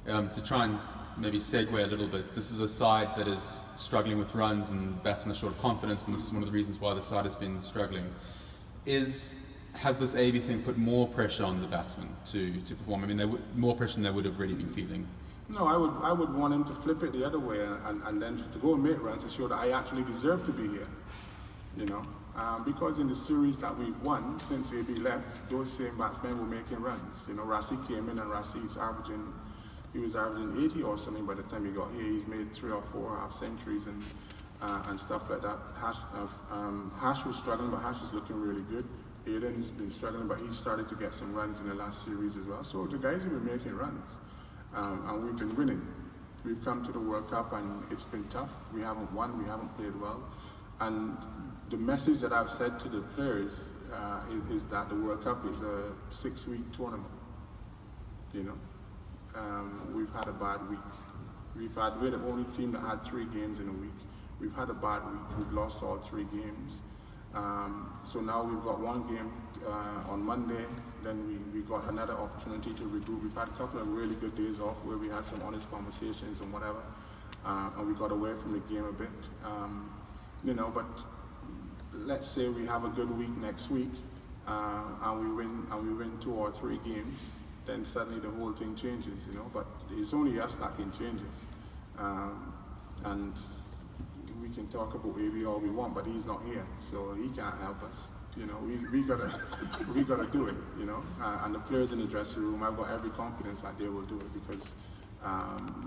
To try and maybe segue a little bit, this is a side that is struggling with runs and batsmen are short of confidence, and this is one of the reasons why the side has been struggling. Has this AB thing put more pressure on the batsmen to perform? I mean, more pressure than they would have really been feeling. No, I would want him to flip it the other way and then to go and make runs to show that I actually deserve to be here. You know, because in the series that we've won since AB left, those same batsmen were making runs. You know, Rassi came in and he was averaging 80 or something by the time he got here. He's made 3 or 4 half centuries and stuff like that. Hash was struggling, but Hash is looking really good. Aiden's been struggling, but he's started to get some runs in the last series as well. So the guys have been making runs, and we've been winning. We've come to the World Cup, and it's been tough. We haven't won, we haven't played well. And the message that I've said to the players is that the World Cup is a 6-week tournament. You know, we've had a bad week. We're the only team that had 3 games in a week. We've had a bad week. We've lost all 3 games. So now we've got 1 game on Monday. Then we got another opportunity to regroup. We've had a couple of really good days off where we had some honest conversations and whatever, and we got away from the game a bit. You know, but let's say we have a good week next week, and we win 2 or 3 games, then suddenly the whole thing changes. You know, but it's only us that can change it, and we can talk about AB all we want, but he's not here, so he can't help us. You know, we gotta do it. You know, and the players in the dressing room, I've got every confidence that they will do it because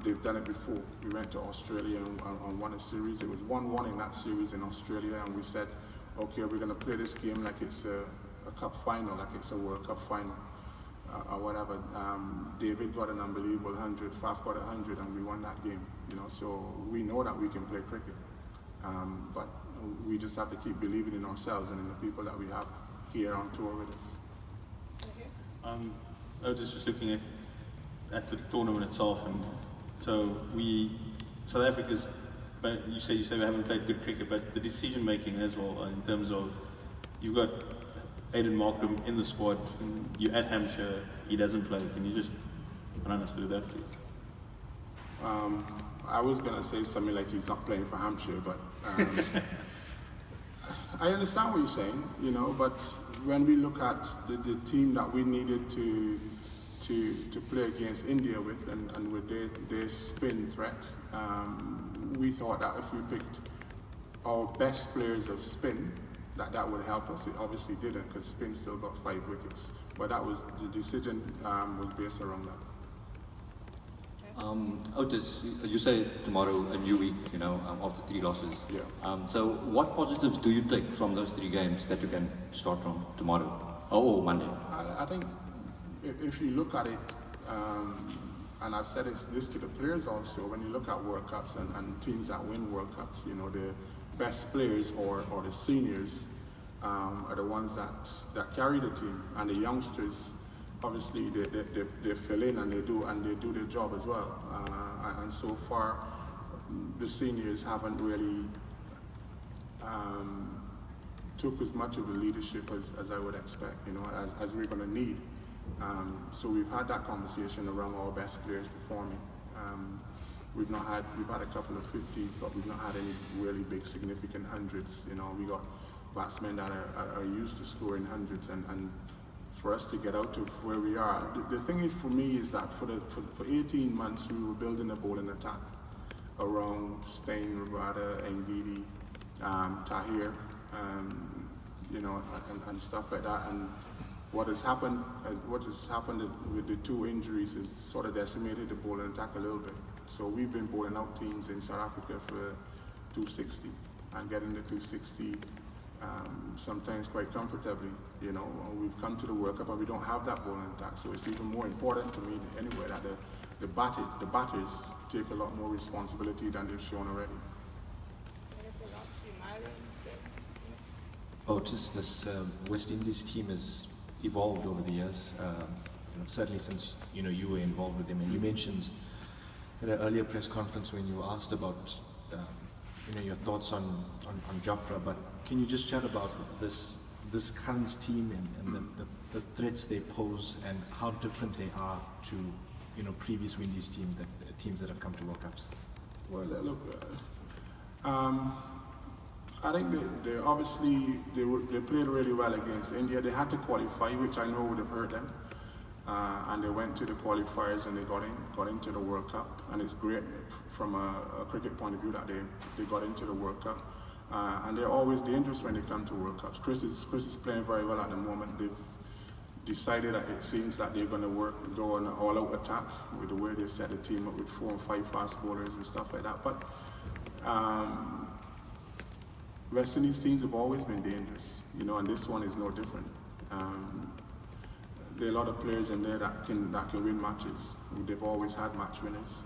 they've done it before. We went to Australia and won a series. It was 1-1 in that series in Australia, and we said, okay, we're gonna play this game like it's a cup final, like it's a World Cup final, or whatever. David got an unbelievable 100, Faf got 100, and we won that game. You know, so we know that we can play cricket. But we just have to keep believing in ourselves and in the people that we have here on tour with us. Otis, just looking at the tournament itself, and so South Africa's, you say we haven't played good cricket, but the decision making as well, in terms of you've got Aiden Markram in the squad, and you're at Hampshire, he doesn't play. Can you just run us through that, please? I was going to say something like he's not playing for Hampshire, but I understand what you're saying, you know, but when we look at the team that we needed to play against India with and with their spin threat, we thought that if we picked our best players of spin, that would help us. It obviously didn't because spin still got 5 wickets, but that was the decision was based around that. Otis, you say tomorrow a new week, you know, after 3 losses. Yeah. So what positives do you take from those 3 games that you can start from tomorrow or Monday? I think if you look at it, and I've said this to the players also, when you look at World Cups and teams that win World Cups, you know, the best players or the seniors are the ones that carry the team, and the youngsters, obviously they fill in and they do their job as well. And so far, the seniors haven't really took as much of the leadership as I would expect, you know, as we're going to need. So we've had that conversation around our best players performing. We've had a couple of 50s, but we've not had any really big significant hundreds. You know, we got batsmen that are used to scoring hundreds, and for us to get out to where we are. The thing is for me is that for 18 months we were building a bowling attack around Steyn, Rabada, Ngidi, Tahir, you know, and stuff like that. And what has happened with the 2 injuries is sort of decimated the bowling attack a little bit. So we've been bowling out teams in South Africa for 260 and getting the 260 sometimes quite comfortably. You know, we've come to the World Cup and we don't have that bowling attack. So it's even more important to me anyway that the batters take a lot more responsibility than they've shown already. Otis, this West Indies team has evolved over the years, you know, certainly since you were involved with them. And you mentioned in an earlier press conference when you were asked about your thoughts on Jafra, but can you just chat about this current team and the threats they pose and how different they are to previous Windies teams that have come to World Cups? Well, look, I think they obviously they played really well against India. They had to qualify, which I know would have hurt them, and they went to the qualifiers and they got into the World Cup. And it's great from a cricket point of view that they got into the World Cup. And they're always dangerous when they come to World Cups. Chris is playing very well at the moment. They've decided that it seems that they're going to go on an all-out attack with the way they set the team up with 4 and 5 fast bowlers and stuff like that. But West Indies teams have always been dangerous, and this one is no different. There are a lot of players in there that can win matches. They've always had match winners,